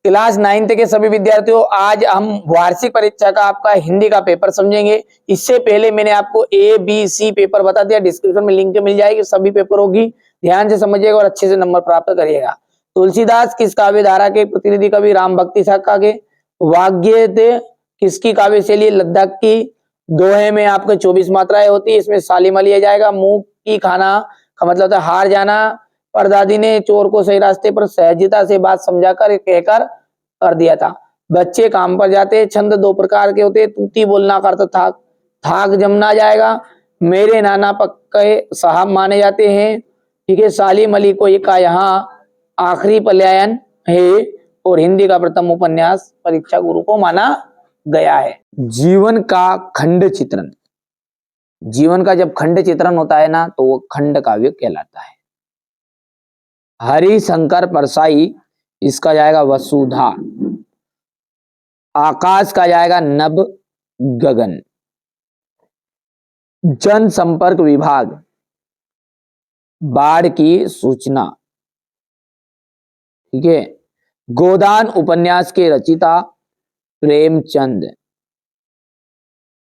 Class 9th के सभी विद्यार्थियों, आज हम वार्षिक परीक्षा का आपका हिंदी का पेपर समझेंगे। इससे पहले मैंने आपको ABC पेपर बता दिया, डिस्क्रिप्शन में लिंक मिल जाएगी सभी पेपरों की। ध्यान से समझिएगा और अच्छे से नंबर प्राप्त करिएगा। तुलसीदास किस काव्य धारा के प्रतिनिधि कवि? राम भक्ति शाखा के। वाग्येय किसकी काव्य शैली? लद्दाख की। दोहे में आपके 24 मात्राएं होती है, इसमें सालिमा लिया जाएगा। मुंह की खाना का मतलब है हार जाना। परदादी ने चोर को सही रास्ते पर सहजता से बात समझाकर कहकर कर दिया था। बच्चे काम पर जाते। छंद 2 प्रकार के होते हैं, तूती बोलना का अर्थ थाक, थाक जमना जाएगा। मेरे नाना पक्के साहब माने जाते हैं। ठीक है, सालिम अली को का यहाँ आखिरी पलायन है और हिंदी का प्रथम उपन्यास परीक्षा गुरु को माना गया है। जीवन का खंड चित्रण, जीवन का जब खंड चित्रण होता है ना तो वो खंड काव्य कहलाता है। हरिशंकर परसाई, इसका जाएगा वसुधा। आकाश का जाएगा नभ गगन। जनसंपर्क विभाग, बाढ़ की सूचना। ठीक है, गोदान उपन्यास के रचिता प्रेमचंद।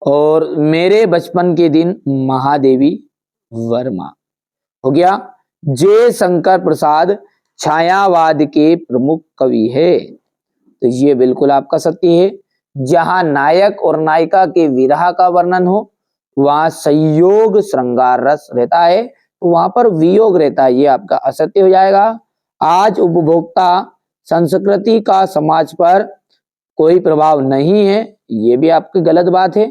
और मेरे बचपन के दिन महादेवी वर्मा। हो गया। जय शंकर प्रसाद छायावाद के प्रमुख कवि है, तो ये बिल्कुल आपका सत्य है। जहां नायक और नायिका के विरह का वर्णन हो वहां संयोग श्रृंगार रस रहता है, तो वहां पर वियोग रहता है, ये आपका असत्य हो जाएगा। आज उपभोक्ता संस्कृति का समाज पर कोई प्रभाव नहीं है, ये भी आपकी गलत बात है।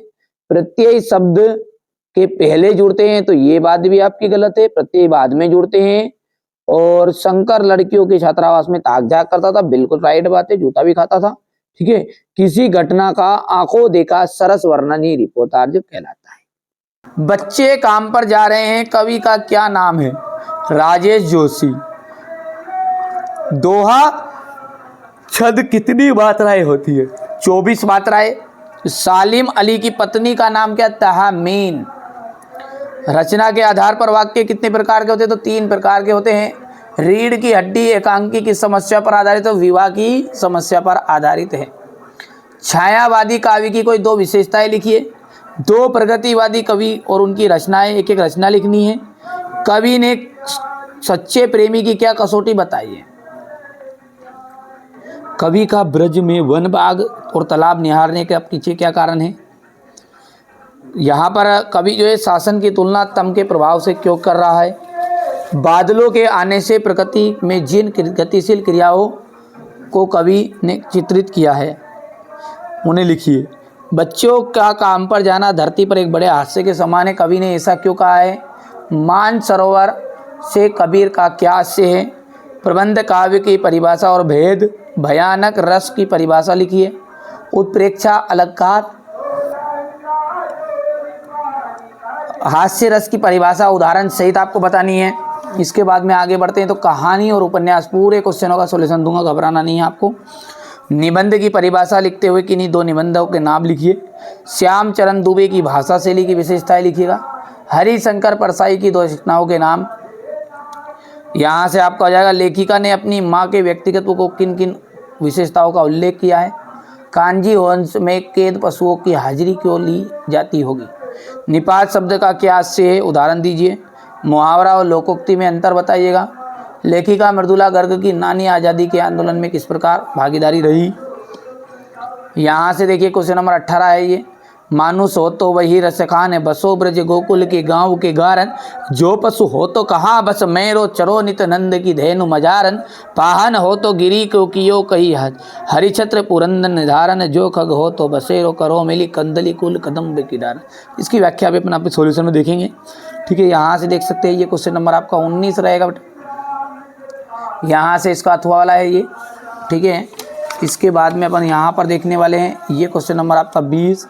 प्रत्यय शब्द के पहले जुड़ते हैं, तो ये बात भी आपकी गलत है, प्रत्यय बाद में जुड़ते हैं। और शंकर लड़कियों के छात्रावास में ताक झाक करता था, बिल्कुल राइट बात है, जूता भी खाता था। ठीक है, किसी घटना का आंखों देखा सरस वर्णन ही रिपोर्टाज कहलाता है। बच्चे काम पर जा रहे हैं, कवि का क्या नाम है? राजेश जोशी। दोहा छंद कितनी मात्राएं होती है? 24 मात्राएं। सालिम अली की पत्नी का नाम क्या? तहमीन। रचना के आधार पर वाक्य कितने प्रकार के होते हैं? तो 3 प्रकार के होते हैं। रीढ़ की हड्डी एकांकी की समस्या पर आधारित, तो विवाह की समस्या पर आधारित है। छायावादी काव्य की कोई 2 विशेषताएं लिखिए। 2 प्रगतिवादी कवि और उनकी रचनाएं, एक एक रचना लिखनी है। कवि ने सच्चे प्रेमी की क्या कसौटी बताई है? कवि का ब्रज में वन बाग और तालाब निहारने के पीछे क्या कारण है? यहाँ पर कवि जो है शासन की तुलना तम के प्रभाव से क्यों कर रहा है? बादलों के आने से प्रकृति में जिन गतिशील क्रियाओं को कवि ने चित्रित किया है उन्हें लिखिए। बच्चों का काम पर जाना धरती पर एक बड़े हादसे के समान है, कवि ने ऐसा क्यों कहा है? मान सरोवर से कबीर का क्या हास्य है? प्रबंध काव्य की परिभाषा और भेद। भयानक रस की परिभाषा लिखिए। उत्प्रेक्षा अलंकार। हास्य रस की परिभाषा उदाहरण सहित आपको बतानी है। इसके बाद में आगे बढ़ते हैं तो कहानी और उपन्यास, पूरे क्वेश्चनों का सॉल्यूशन दूंगा, घबराना नहीं है आपको। निबंध की परिभाषा लिखते हुए किन्हीं 2 निबंधों के नाम लिखिए। श्याम चरण दुबे की भाषा शैली की विशेषताएं लिखिएगा। हरिशंकर परसाई की 2 रचनाओं के नाम। यहाँ से आपका हो जाएगा लेखिका ने अपनी माँ के व्यक्तित्व को किन किन विशेषताओं का उल्लेख किया है। कांजी वंश में कैद पशुओं की हाजिरी क्यों ली जाती होगी? निपात शब्द का क्या आशय है? उदाहरण दीजिए। मुहावरा और लोकोक्ति में अंतर बताइएगा। लेखिका मृदुला गर्ग की नानी आज़ादी के आंदोलन में किस प्रकार भागीदारी रही? यहाँ से देखिए क्वेश्चन नंबर 18 है ये। मानुष हो तो वही रसखान है, बसो ब्रज गोकुल के गाँव के गारन। जो पशु हो तो कहाँ बस मेरो, चरो नित नंद की धेनु मजारन। पाहन हो तो गिरी को कियो कही हरिछत्र पुरंदन निधारन। जो खग हो तो बसेरो, करो मिली कंदली कुल कदम की डारन। इसकी व्याख्या भी अपना सोल्यूशन में देखेंगे। ठीक है, यहाँ से देख सकते हैं ये क्वेश्चन नंबर आपका 19 रहेगा बेटा। यहाँ से इसका अथवा वाला है ये। ठीक है, इसके बाद में अपन यहाँ पर देखने वाले हैं ये क्वेश्चन नंबर आपका 20,